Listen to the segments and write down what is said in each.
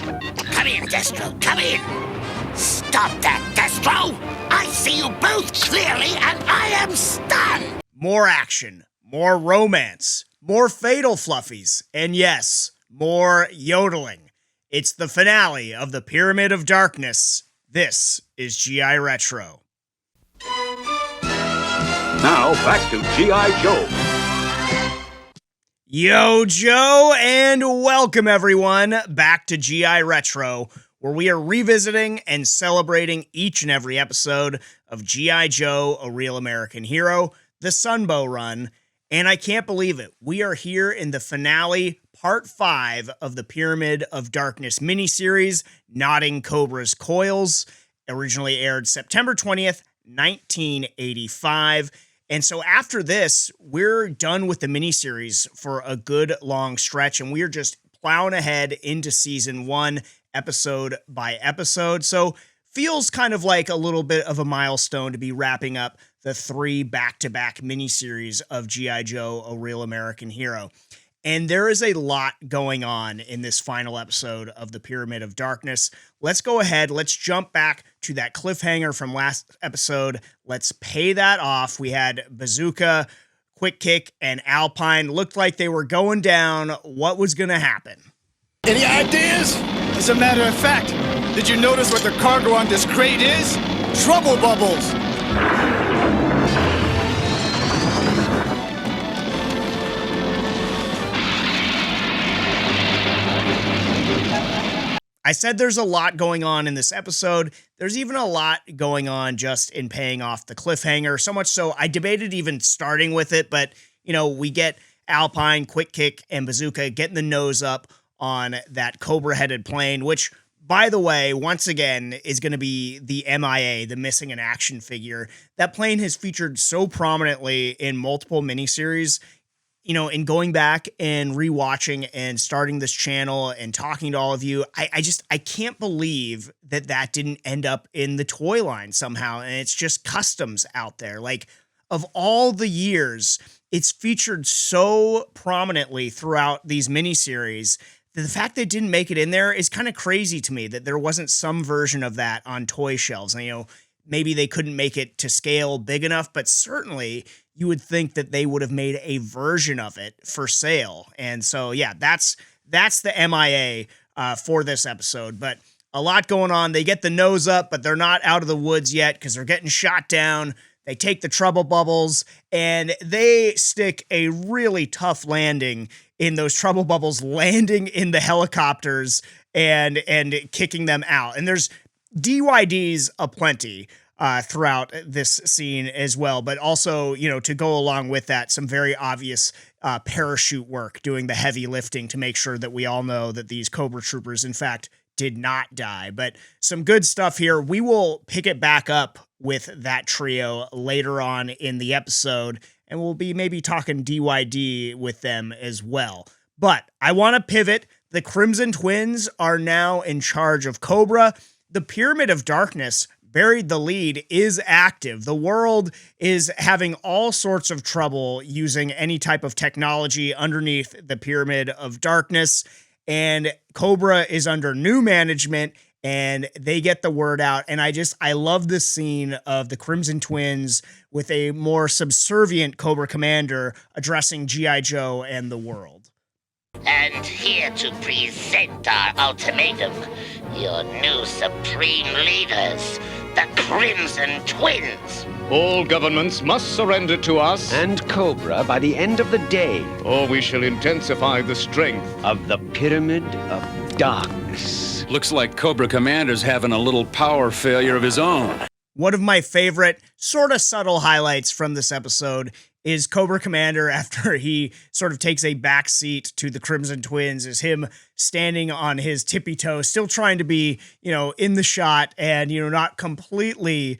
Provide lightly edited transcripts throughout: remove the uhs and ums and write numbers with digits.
Come in, Destro, come in! Stop that, Destro! I see you both clearly, and I am stunned! More action, more romance, more Fatal Fluffies, and yes, more yodeling. It's the finale of the Pyramid of Darkness. This is G.I. Retro. Now, back to G.I. Joe. Yo, Joe, and welcome everyone back to G.I. Retro, where we are revisiting and celebrating each and every episode of G.I. Joe, A Real American Hero, the Sunbow Run, and I can't believe it. We are here in the finale, part 5 of the Pyramid of Darkness miniseries, Nodding Cobra's Coils, originally aired September 20th, 1985. And so after this, we're done with the miniseries for a good long stretch, and we're just plowing ahead into season 1, episode by episode. So feels kind of like a little bit of a milestone to be wrapping up the 3 back-to-back miniseries of G.I. Joe, A Real American Hero. And there is a lot going on in this final episode of the Pyramid of Darkness. Let's go ahead. Let's jump back to that cliffhanger from last episode. Let's pay that off. We had Bazooka, Quick Kick, and Alpine. Looked like they were going down. What was going to happen? Any ideas? As a matter of fact, did you notice what the cargo on this crate is? Trouble bubbles! I said there's a lot going on in this episode. There's even a lot going on just in paying off the cliffhanger. So much so, I debated even starting with it, but, you know, we get Alpine, Quick Kick, and Bazooka getting the nose up on that Cobra-headed plane, which, by the way, once again, is going to be the MIA, the missing in action figure. That plane has featured so prominently in multiple miniseries. You know, in going back and rewatching and starting this channel and talking to all of you, I can't believe that didn't end up in the toy line somehow. And it's just customs out there. Like, of all the years, it's featured so prominently throughout these miniseries that the fact that it didn't make it in there is kind of crazy to me, that there wasn't some version of that on toy shelves. And, you know, maybe they couldn't make it to scale big enough, but certainly you would think that they would have made a version of it for sale. And so, yeah, that's the MIA for this episode. But a lot going on. They get the nose up, but they're not out of the woods yet because they're getting shot down. They take the trouble bubbles, and they stick a really tough landing in those trouble bubbles, landing in the helicopters and kicking them out. And there's DYDs aplenty throughout this scene as well, but also, you know, to go along with that, some very obvious parachute work, doing the heavy lifting to make sure that we all know that these Cobra Troopers, in fact, did not die. But some good stuff here. We will pick it back up with that trio later on in the episode, and we'll be maybe talking DYD with them as well. But I want to pivot. The Crimson Twins are now in charge of Cobra. The Pyramid of Darkness, buried the lead, is active. The world is having all sorts of trouble using any type of technology underneath the Pyramid of Darkness, and Cobra is under new management, and they get the word out. And I love this scene of the Crimson Twins with a more subservient Cobra Commander addressing G.I. Joe and the world. And here to present our ultimatum, your new supreme leaders, the Crimson Twins. All governments must surrender to us and Cobra by the end of the day, or we shall intensify the strength of the Pyramid of Darkness. Looks like Cobra Commander's having a little power failure of his own. One of my favorite, sort of subtle highlights from this episode is Cobra Commander, after he sort of takes a back seat to the Crimson Twins, is him standing on his tippy toe, still trying to be, you know, in the shot and, you know, not completely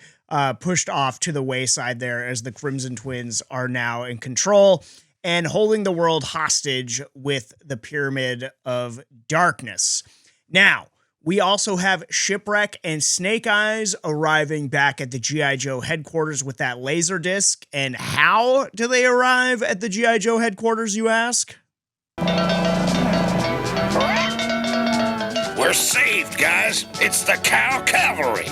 pushed off to the wayside there, as the Crimson Twins are now in control and holding the world hostage with the Pyramid of Darkness. Now, we also have Shipwreck and Snake Eyes arriving back at the G.I. Joe headquarters with that laser disc. And how do they arrive at the G.I. Joe headquarters, you ask? We're We're saved, guys. It's the Cow Cavalry.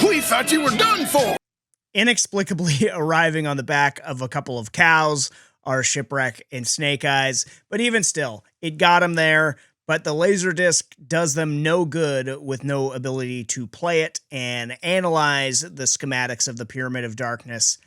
We thought you were done for. Inexplicably arriving on the back of a couple of cows are Shipwreck and Snake Eyes, but even still, it got them there, but the Laserdisc does them no good with no ability to play it and analyze the schematics of the Pyramid of Darkness.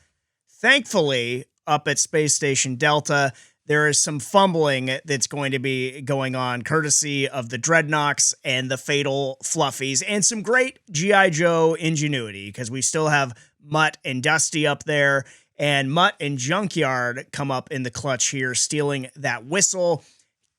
Thankfully, up at Space Station Delta, there is some fumbling that's going to be going on courtesy of the Dreadnoks and the Fatal Fluffies, and some great G.I. Joe ingenuity, because we still have Mutt and Dusty up there, and Mutt and Junkyard come up in the clutch here, stealing that whistle.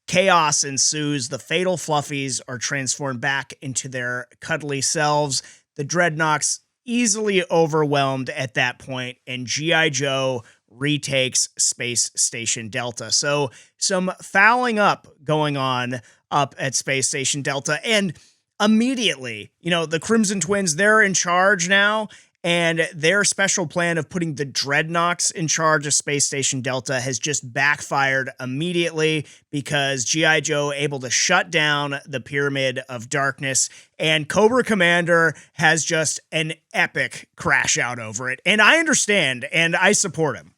Chaos ensues. The Fatal Fluffies are transformed back into their cuddly selves. The Dreadnoks easily overwhelmed at that point, and G.I. Joe retakes Space Station Delta. So some fouling up going on up at Space Station Delta, and immediately, the Crimson Twins, they're in charge now, and their special plan of putting the Dreadnoks in charge of Space Station Delta has just backfired immediately, because G.I. Joe able to shut down the Pyramid of Darkness, and Cobra Commander has just an epic crash out over it. And I understand, and I support him.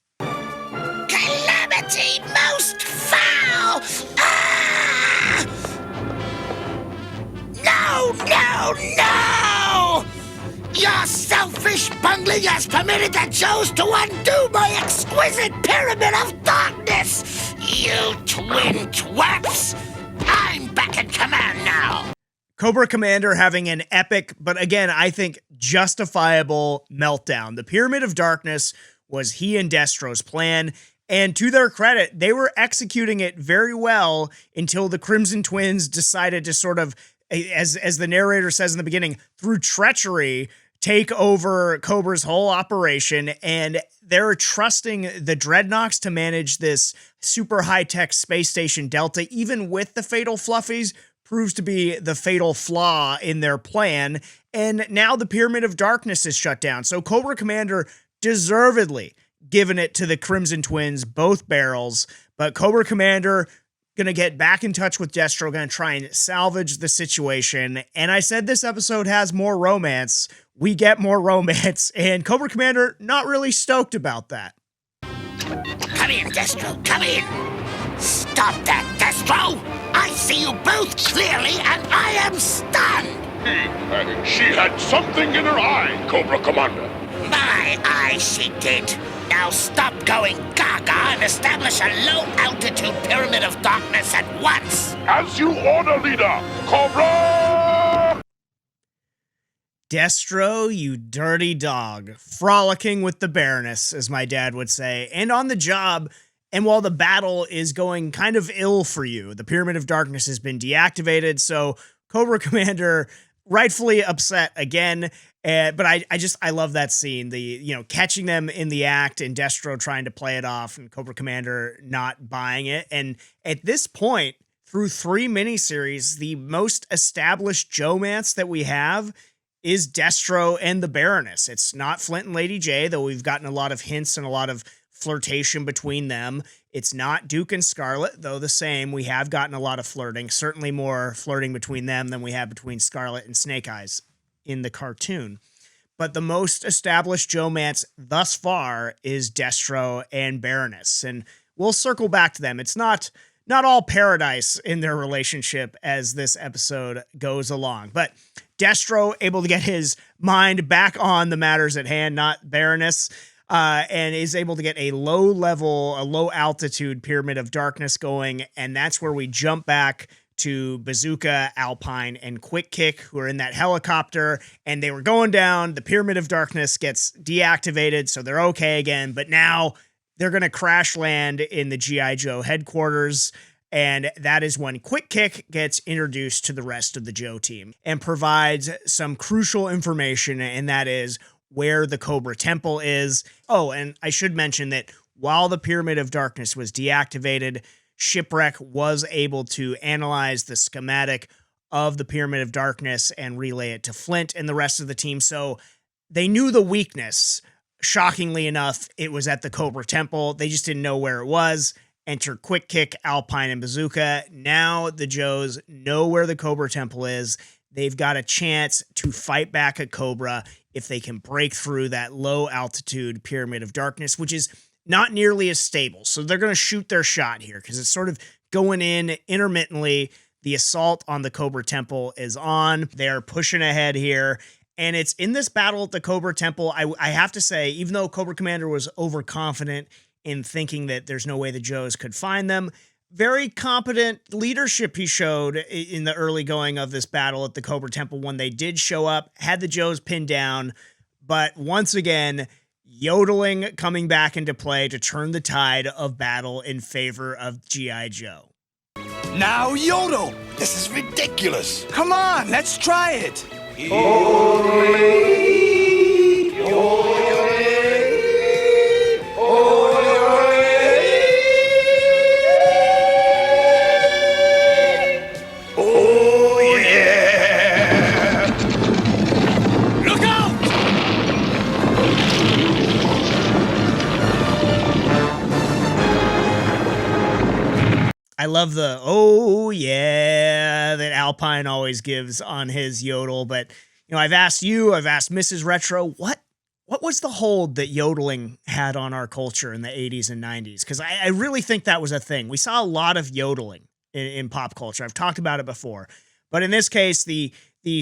Calamity most foul! Ah! No! Your selfish bungling has permitted the Joes to undo my exquisite Pyramid of Darkness! You twin twerps! I'm back in command now! Cobra Commander having an epic, but again, I think justifiable meltdown. The Pyramid of Darkness was he and Destro's plan, and to their credit, they were executing it very well until the Crimson Twins decided to sort of, as the narrator says in the beginning, through treachery, take over Cobra's whole operation, and they're trusting the Dreadnoks to manage this super high-tech Space Station Delta, even with the Fatal Fluffies, proves to be the fatal flaw in their plan, and now the Pyramid of Darkness is shut down. So Cobra Commander deservedly given it to the Crimson Twins, both barrels, but Cobra Commander gonna get back in touch with Destro, gonna try and salvage the situation, and I said this episode has more romance. We get more romance, and Cobra Commander not really stoked about that. Come in, Destro, come in! Stop that, Destro! I see you both clearly, and I am stunned! She had something in her eye, Cobra Commander. My eye, she did. Now stop going gaga and establish a low-altitude Pyramid of Darkness at once! As you order, leader! Cobra! Destro, you dirty dog. Frolicking with the Baroness, as my dad would say, and on the job. And while the battle is going kind of ill for you, the Pyramid of Darkness has been deactivated, so Cobra Commander rightfully upset again. But I love that scene, the catching them in the act and Destro trying to play it off and Cobra Commander not buying it. And at this point, through 3 miniseries, the most established Joe-mance that we have is Destro and the Baroness. It's not Flint and Lady J, though we've gotten a lot of hints and a lot of flirtation between them. It's not Duke and Scarlet, though the same. We have gotten a lot of flirting, certainly more flirting between them than we have between Scarlet and Snake Eyes in the cartoon. But the most established Joe-mance thus far is Destro and Baroness, and we'll circle back to them. It's not all paradise in their relationship as this episode goes along, but Destro able to get his mind back on the matters at hand, not Baroness, and is able to get a low altitude Pyramid of Darkness going. And that's where we jump back to Bazooka, Alpine, and Quick Kick, who are in that helicopter, and they were going down. The Pyramid of Darkness gets deactivated, so they're okay again, but now they're going to crash land in the G.I. Joe headquarters. And that is when Quick Kick gets introduced to the rest of the Joe team and provides some crucial information, and that is where the Cobra Temple is. Oh, and I should mention that while the Pyramid of Darkness was deactivated, Shipwreck was able to analyze the schematic of the Pyramid of Darkness and relay it to Flint and the rest of the team. So they knew the weakness. Shockingly enough, it was at the Cobra Temple. They just didn't know where it was. Enter Quick Kick, Alpine, and Bazooka. Now the Joes know where the Cobra Temple is. They've got a chance to fight back at Cobra if they can break through that low altitude Pyramid of Darkness, which is not nearly as stable. So they're going to shoot their shot here because it's sort of going in intermittently. The assault on the Cobra Temple is on. They're pushing ahead here. And it's in this battle at the Cobra Temple. I have to say, even though Cobra Commander was overconfident in thinking that there's no way the Joes could find them, very competent leadership he showed in the early going of this battle at the Cobra Temple when they did show up, had the Joes pinned down. But once again, yodeling coming back into play to turn the tide of battle in favor of G.I. Joe. Now yodel! This is ridiculous. Come on, let's try it! I love the "oh yeah" that Alpine always gives on his yodel, but I've asked Mrs. Retro, what was the hold that yodeling had on our culture in the 80s and 90s? Because I really think that was a thing. We saw a lot of yodeling in pop culture. I've talked about it before, but in this case, the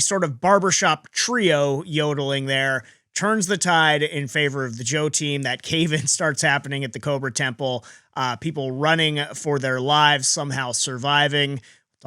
sort of barbershop trio yodeling there turns the tide in favor of the Joe team. That cave-in starts happening at the Cobra Temple. People running for their lives, somehow surviving. We'll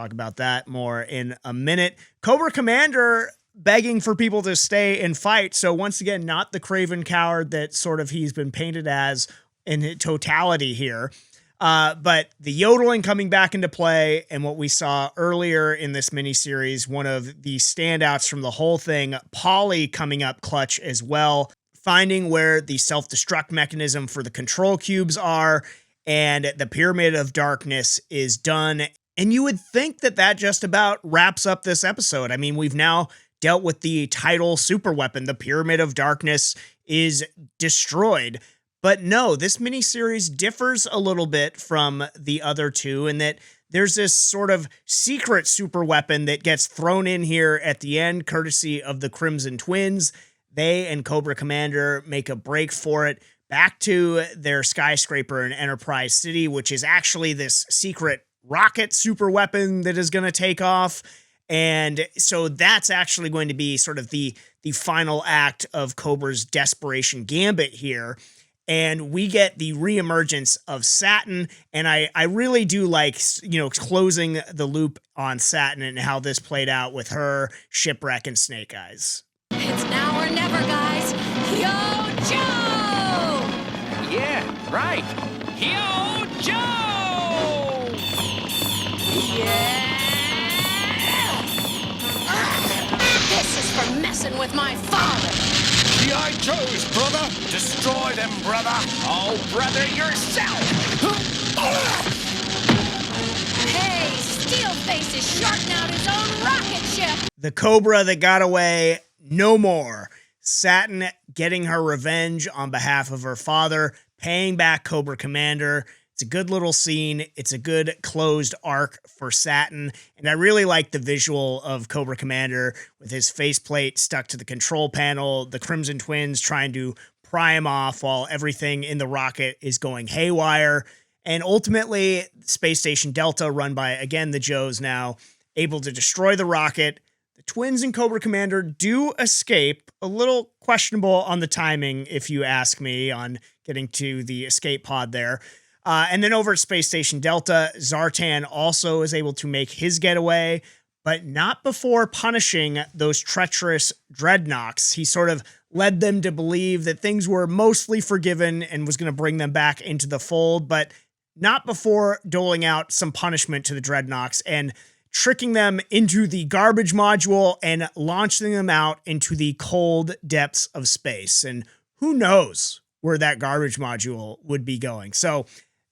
talk about that more in a minute. Cobra Commander begging for people to stay and fight. So once again, not the craven coward that sort of he's been painted as in totality here. But the yodeling coming back into play, and what we saw earlier in this miniseries, one of the standouts from the whole thing, Polly coming up clutch as well, finding where the self-destruct mechanism for the control cubes are, and the Pyramid of Darkness is done. And you would think that just about wraps up this episode. I mean, we've now dealt with the title super weapon. The Pyramid of Darkness is destroyed. But no, this miniseries differs a little bit from the other two in that there's this sort of secret super weapon that gets thrown in here at the end, courtesy of the Crimson Twins. They and Cobra Commander make a break for it back to their skyscraper in Enterprise City, which is actually this secret rocket super weapon that is going to take off. And so that's actually going to be sort of the final act of Cobra's desperation gambit here. And we get the reemergence of Satin, and I really do like, closing the loop on Satin and how this played out with her, Shipwreck, and Snake Eyes. It's now or never, guys. Yo, Joe! Yeah, right. Yo, Joe! Yeah! This is for messing with my father. G.I. Joe's, brother. Destroy them, brother. Oh, brother, yourself! Hey, Steelface is sharting out his own rocket ship. The Cobra that got away, no more. Satin getting her revenge on behalf of her father, paying back Cobra Commander. It's a good little scene. It's a good closed arc for Satin. And I really like the visual of Cobra Commander with his faceplate stuck to the control panel, the Crimson Twins trying to pry him off while everything in the rocket is going haywire. And ultimately, Space Station Delta, run by, again, the Joes now, able to destroy the rocket. The Twins and Cobra Commander do escape. A little questionable on the timing, if you ask me, on getting to the escape pod there. And then over at Space Station Delta, Zartan also is able to make his getaway, but not before punishing those treacherous dreadnoughts. He sort of led them to believe that things were mostly forgiven and was going to bring them back into the fold, but not before doling out some punishment to the dreadnoughts and tricking them into the garbage module and launching them out into the cold depths of space. And who knows where that garbage module would be going. So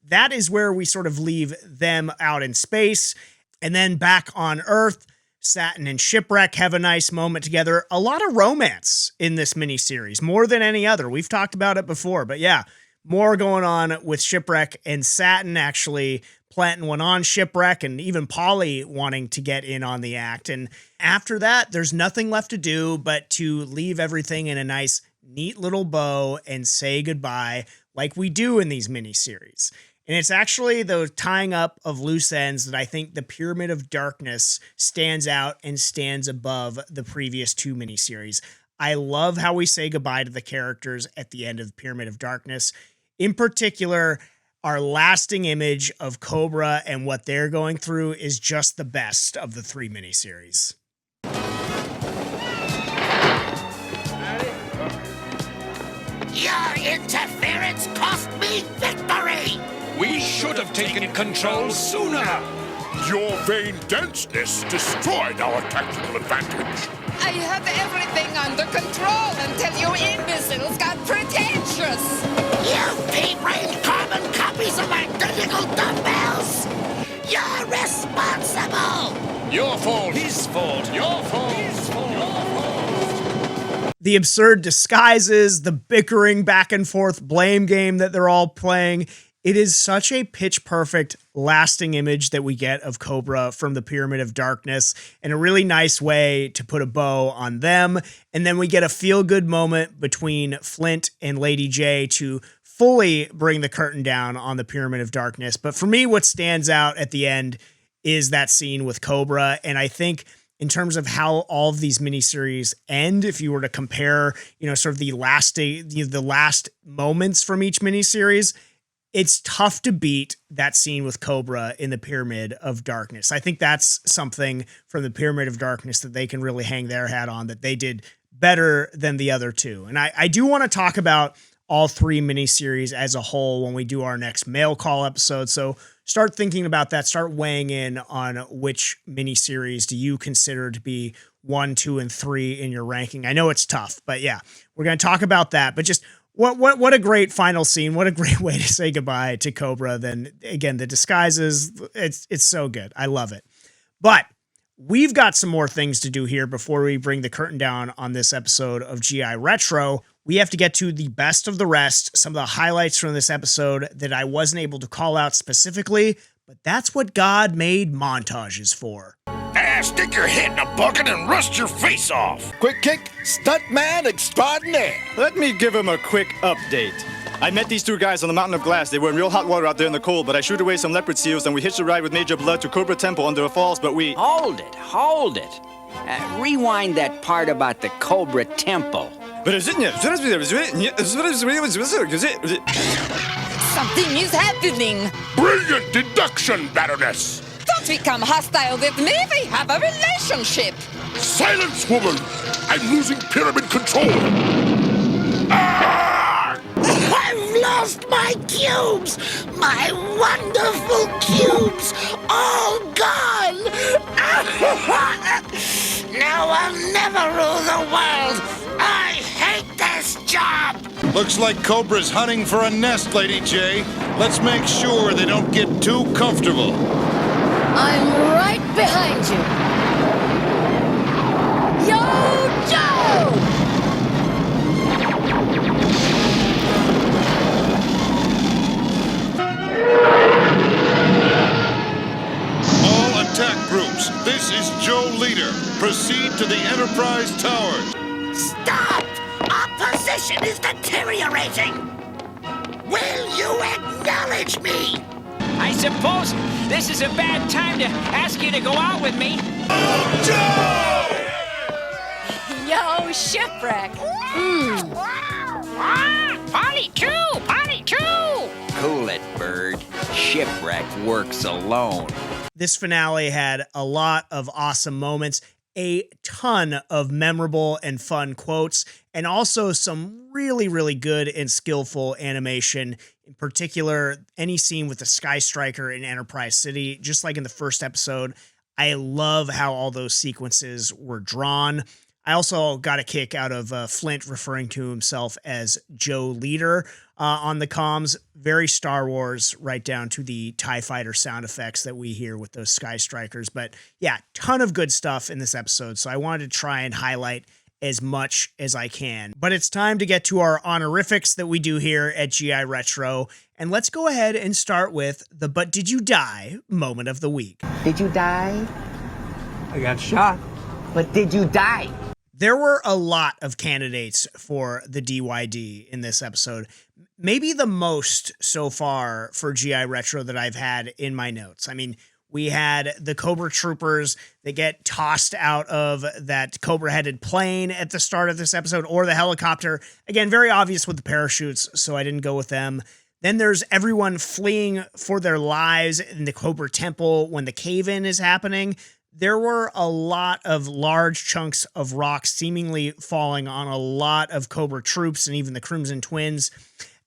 that is where we sort of leave them out in space. And then back on Earth, Satin and Shipwreck have a nice moment together. A lot of romance in this miniseries, more than any other. We've talked about it before, but yeah, More going on with Shipwreck and Satin actually planting one on Shipwreck, and even Polly wanting to get in on the act. And after that, there's nothing left to do but to leave everything in a nice, neat little bow and say goodbye like we do in these miniseries. And it's actually the tying up of loose ends that I think the Pyramid of Darkness stands out and stands above the previous two miniseries. I love how we say goodbye to the characters at the end of Pyramid of Darkness. In particular, our lasting image of Cobra and what they're going through is just the best of the three miniseries. Your interference cost me victory! We should have taken control sooner. Your vain denseness destroyed our tactical advantage. I had everything under control until you imbeciles got pretentious. You pea-brained carbon copies of identical dumbbells! You're responsible! Your fault. His fault. Your fault. His fault. Your fault. The absurd disguises, the bickering back and forth blame game that they're all playing. It is such a pitch perfect lasting image that we get of Cobra from the Pyramid of Darkness, and a really nice way to put a bow on them. And then we get a feel good moment between Flint and Lady J to fully bring the curtain down on the Pyramid of Darkness. But for me, what stands out at the end is that scene with Cobra. And I think in terms of how all of these miniseries end, if you were to compare, sort of the last moments from each miniseries, it's tough to beat that scene with Cobra in the Pyramid of Darkness. I think that's something from the Pyramid of Darkness that they can really hang their hat on, that they did better than the other two. And I do want to talk about all three miniseries as a whole when we do our next mail call episode. So start thinking about that. Start weighing in on which miniseries do you consider to be 1, 2, and 3 in your ranking. I know it's tough, but yeah, we're going to talk about that. But just what a great final scene. What a great way to say goodbye to Cobra. Then again, the disguises, it's so good. I love it. But we've got some more things to do here before we bring the curtain down on this episode of GI Retro. We have to get to the best of the rest, some of the highlights from this episode that I wasn't able to call out specifically, but that's what God made montages for. Stick your head in a bucket and rust your face off. Quick kick, stuntman extraordinaire. Let me give him a quick update. I met these two guys on the Mountain of Glass. They were in real hot water out there in the cold, but I shoot away some leopard seals and we hitched a ride with Major Blood to Cobra Temple under the falls, but we... Hold it. Rewind that part about the Cobra Temple. Something is happening. Brilliant deduction, Baroness. Don't become hostile with me. We have a relationship. Silence, woman. I'm losing pyramid control. Ah! I've lost my cubes! My wonderful cubes! All gone! Now I'll never rule the world! I hate this job! Looks like Cobra's hunting for a nest, Lady J. Let's make sure they don't get too comfortable. I'm right behind you. Yo, Joe! All attack groups, this is Joe Leader. Proceed to the Enterprise Tower. Stop! Our position is deteriorating! Will you acknowledge me? I suppose this is a bad time to ask you to go out with me. Yo, Shipwreck. Polly too! Cool it, bird. Shipwreck works alone. This finale had a lot of awesome moments, a ton of memorable and fun quotes, and also some really, really good and skillful animation. In particular, any scene with the Sky Striker in Enterprise City, just like in the first episode, I love how all those sequences were drawn. I also got a kick out of Flint referring to himself as Joe Leader on the comms. Very Star Wars, right down to the TIE Fighter sound effects that we hear with those Sky Strikers. But yeah, ton of good stuff in this episode. So I wanted to try and highlight as much as I can. But it's time to get to our honorifics that we do here at GI Retro. And let's go ahead and start with the But Did You Die moment of the week. Did you die? I got shot. But did you die? There were a lot of candidates for the DYD in this episode. Maybe the most so far for GI Retro that I've had in my notes. I mean, we had the Cobra Troopers that get tossed out of that Cobra-headed plane at the start of this episode, or the helicopter. Again, very obvious with the parachutes, so I didn't go with them. Then there's everyone fleeing for their lives in the Cobra Temple when the cave-in is happening. There were a lot of large chunks of rocks seemingly falling on a lot of Cobra troops and even the Crimson Twins.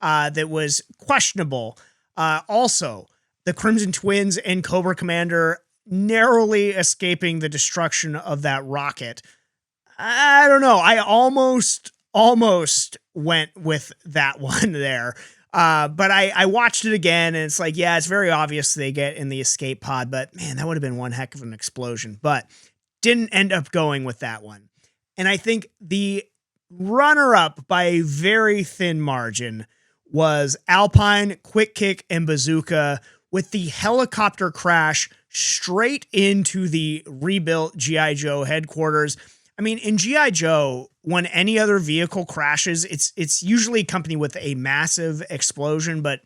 That was questionable. Also, the Crimson Twins and Cobra Commander narrowly escaping the destruction of that rocket. I don't know. I almost went with that one there. But I watched it again, and it's like, yeah, it's very obvious they get in the escape pod, but man, that would have been one heck of an explosion. But didn't end up going with that one. And I think the runner-up by a very thin margin was Alpine, Quick Kick, and Bazooka, with the helicopter crash straight into the rebuilt G.I. Joe headquarters. I mean, in G.I. Joe, when any other vehicle crashes, it's usually accompanied with a massive explosion, but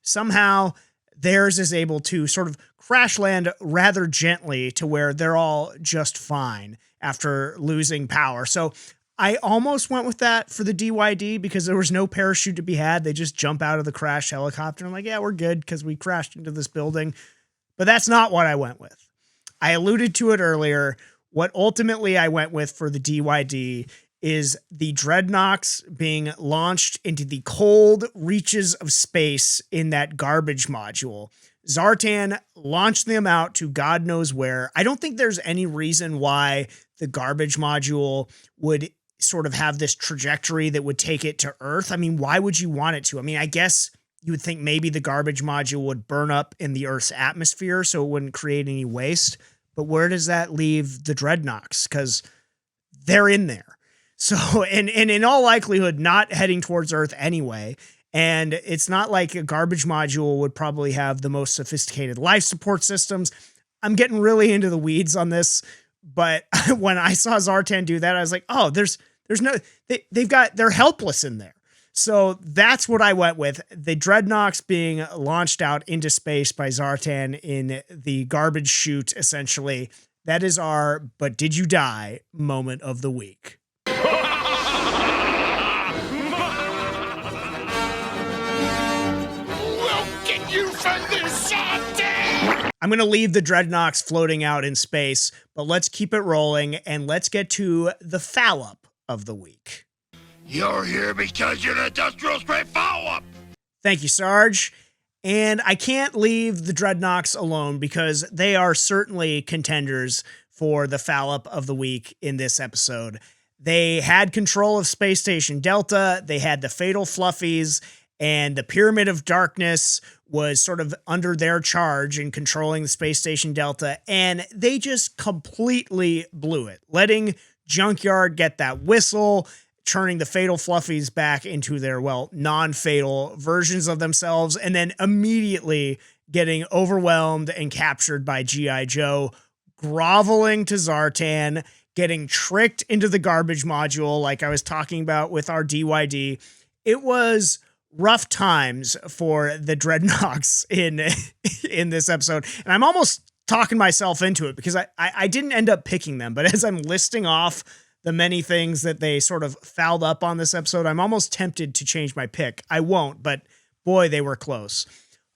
somehow theirs is able to sort of crash land rather gently to where they're all just fine after losing power. So I almost went with that for the DYD because there was no parachute to be had. They just jump out of the crashed helicopter. I'm like, yeah, we're good because we crashed into this building. But that's not what I went with. I alluded to it earlier. What ultimately I went with for the DYD is the Dreadnoks being launched into the cold reaches of space in that garbage module. Zartan launched them out to God knows where. I don't think there's any reason why the garbage module would sort of have this trajectory that would take it to Earth. I mean, why would you want it to? I mean, I guess you would think maybe the garbage module would burn up in the Earth's atmosphere so it wouldn't create any waste. But where does that leave the Dreadnoks? Because they're in there. So, and in all likelihood, not heading towards Earth anyway. And it's not like a garbage module would probably have the most sophisticated life support systems. I'm getting really into the weeds on this. But when I saw Zartan do that, I was like, oh, there's no, they're helpless in there. So that's what I went with. The Dreadnoks being launched out into space by Zartan in the garbage chute, essentially. That is our But Did You Die moment of the week. We'll get you for this, Zartan! I'm going to leave the Dreadnoks floating out in space, but let's keep it rolling and let's get to the fallup of the week. You're here because you're an industrial straight follow-up! Thank you, Sarge. And I can't leave the Dreadnoks alone because they are certainly contenders for the fallup of the week in this episode. They had control of Space Station Delta, they had the Fatal Fluffies, and the Pyramid of Darkness was sort of under their charge in controlling the Space Station Delta, and they just completely blew it, letting Junkyard get that whistle, turning the Fatal Fluffies back into their, well, non-fatal versions of themselves, and then immediately getting overwhelmed and captured by G.I. Joe, groveling to Zartan, getting tricked into the garbage module like I was talking about with our DYD. It was rough times for the Dreadnoks in this episode, and I'm almost talking myself into it because I didn't end up picking them, but as I'm listing off the many things that they sort of fouled up on this episode, I'm almost tempted to change my pick. I won't, but boy, they were close.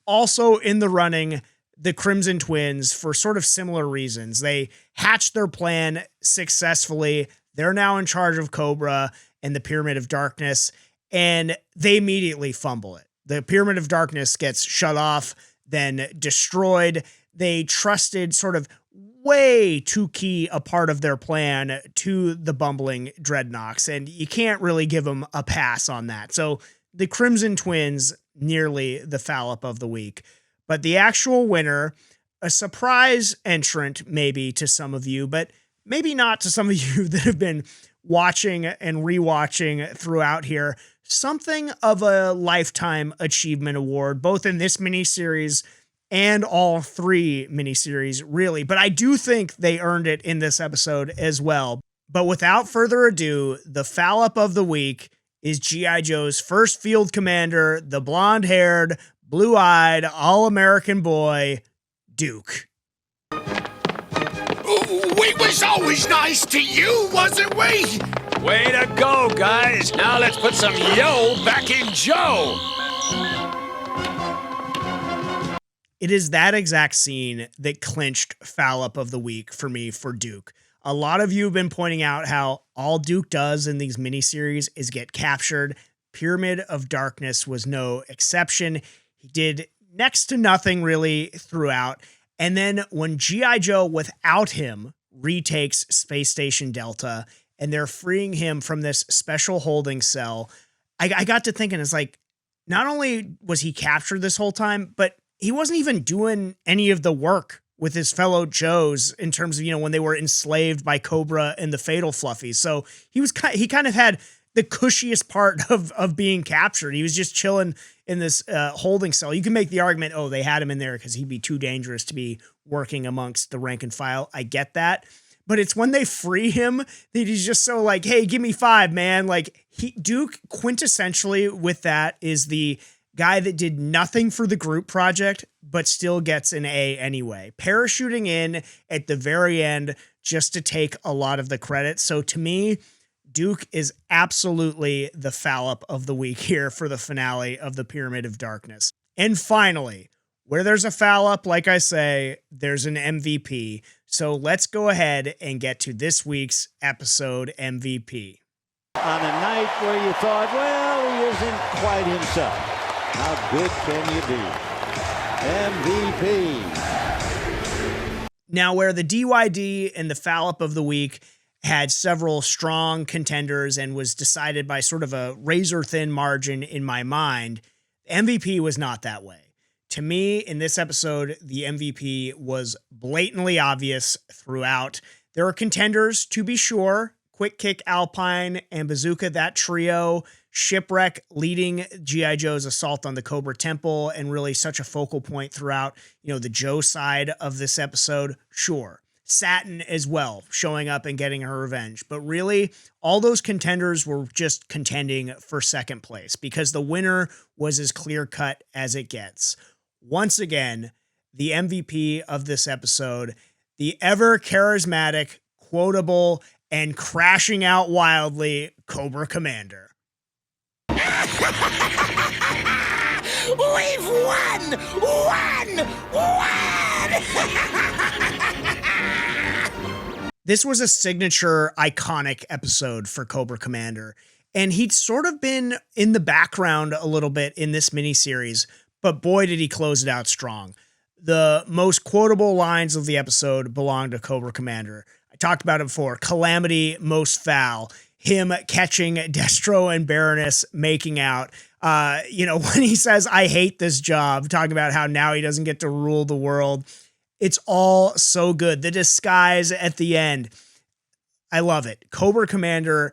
Also in the running, the Crimson Twins, for sort of similar reasons. They hatched their plan successfully. They're now in charge of Cobra and the Pyramid of Darkness, and they immediately fumble it. The Pyramid of Darkness gets shut off, then destroyed. They trusted sort of way too key a part of their plan to the bumbling Dreadnoks, and you can't really give them a pass on that. So the Crimson Twins, nearly the fallup of the week. But the actual winner, a surprise entrant maybe to some of you, but maybe not to some of you that have been watching and rewatching throughout here. Something of a Lifetime Achievement Award, both in this miniseries and all three miniseries, really. But I do think they earned it in this episode as well. But without further ado, the fallup of the week is G.I. Joe's first field commander, the blonde-haired, blue-eyed, all-American boy, Duke. We was always nice to you, wasn't we? Way to go, guys. Now let's put some yo back in Joe. It is that exact scene that clinched fallup of the week for me for Duke. A lot of you have been pointing out how all Duke does in these miniseries is get captured. Pyramid of Darkness was no exception. He did next to nothing really throughout. And then when G.I. Joe, without him, retakes Space Station Delta and they're freeing him from this special holding cell, I got to thinking, it's like, not only was he captured this whole time, but he wasn't even doing any of the work with his fellow Joes in terms of, when they were enslaved by Cobra and the Fatal Fluffies. So he kind of had the cushiest part of being captured. He was just chilling in this holding cell. You can make the argument, oh, they had him in there because he'd be too dangerous to be working amongst the rank and file. I get that. But it's when they free him that he's just so like, hey, give me 5, man. Like Duke quintessentially with that is the guy that did nothing for the group project, but still gets an A anyway. Parachuting in at the very end just to take a lot of the credit. So to me, Duke is absolutely the fallup of the week here for the finale of the Pyramid of Darkness. And finally, where there's a fallup, like I say, there's an MVP. So let's go ahead and get to this week's episode MVP. On a night where you thought, well, he isn't quite himself. How good can you be? MVP. Now, where the DYD and the fallup of the week had several strong contenders and was decided by sort of a razor-thin margin in my mind, MVP was not that way. To me, in this episode, the MVP was blatantly obvious throughout. There are contenders, to be sure. Quick Kick Alpine and Bazooka, that trio. Shipwreck leading G.I. Joe's assault on the Cobra Temple and really such a focal point throughout, the Joe side of this episode. Sure. Satin as well, showing up and getting her revenge. But really, all those contenders were just contending for second place because the winner was as clear-cut as it gets. Once again, the MVP of this episode, the ever-charismatic, quotable, and crashing out wildly Cobra Commander. We've won! This was a signature, iconic episode for Cobra Commander, and he'd sort of been in the background a little bit in this miniseries, but boy, did he close it out strong. The most quotable lines of the episode belong to Cobra Commander. I talked about it before. Calamity, most foul. Him catching Destro and Baroness making out. When he says, I hate this job, talking about how now he doesn't get to rule the world. It's all so good. The disguise at the end. I love it. Cobra Commander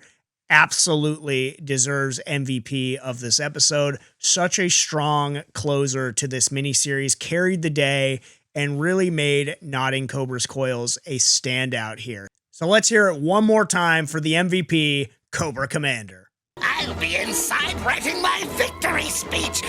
absolutely deserves MVP of this episode. Such a strong closer to this miniseries. Carried the day and really made Nodding Cobra's Coils a standout here. So let's hear it one more time for the MVP, Cobra Commander. I'll be inside writing my victory speech.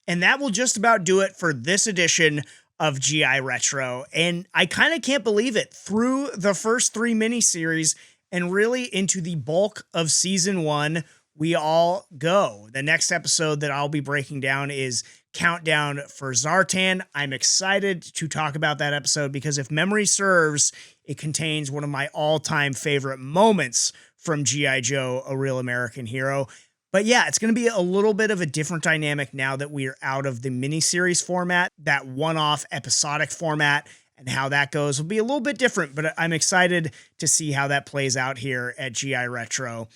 And that will just about do it for this edition of GI Retro. And I kind of can't believe it. Through the first 3 miniseries and really into the bulk of season 1, we all go. The next episode that I'll be breaking down is Countdown for Zartan. I'm excited to talk about that episode because if memory serves, it contains one of my all-time favorite moments from G.I. Joe, A Real American Hero. But yeah, it's going to be a little bit of a different dynamic now that we are out of the miniseries format. That one-off episodic format and how that goes will be a little bit different, but I'm excited to see how that plays out here at GI Retro.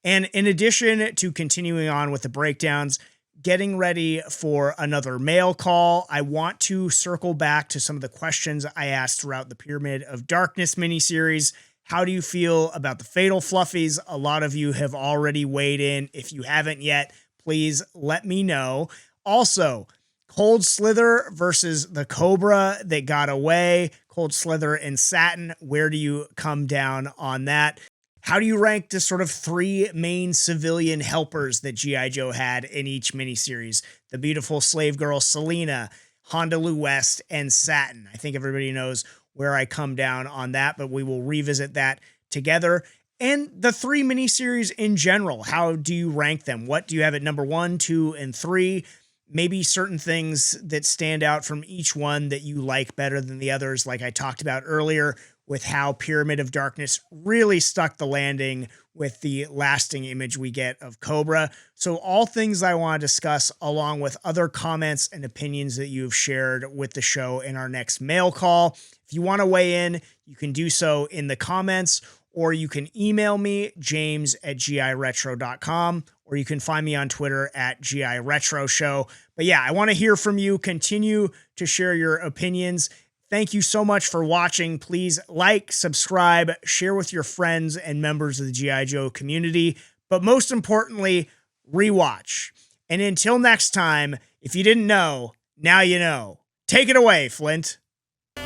And in addition to continuing on with the breakdowns, getting ready for another mail call, I want to circle back to some of the questions I asked throughout the Pyramid of Darkness miniseries. How do you feel about the Fatal Fluffies? A lot of you have already weighed in. If you haven't yet, please let me know. Also, Cold Slither versus the Cobra that got away. Cold Slither and Satin. Where do you come down on that? How do you rank the sort of three main civilian helpers that G.I. Joe had in each miniseries? The beautiful slave girl Selena, Honolulu West, and Satin. I think everybody knows where I come down on that, but we will revisit that together. And the three miniseries in general, how do you rank them? What do you have at number 1, 2, and 3? Maybe certain things that stand out from each one that you like better than the others, like I talked about earlier with how Pyramid of Darkness really stuck the landing with the lasting image we get of Cobra. So all things I want to discuss, along with other comments and opinions that you have shared with the show in our next mail call. If you want to weigh in, you can do so in the comments, or you can email me, james@giretro.com, or you can find me on Twitter at @GIRetroShow. But yeah, I want to hear from you. Continue to share your opinions. Thank you so much for watching. Please like, subscribe, share with your friends and members of the G.I. Joe community. But most importantly, rewatch. And until next time, if you didn't know, now you know. Take it away, Flint.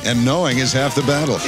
And knowing is half the battle.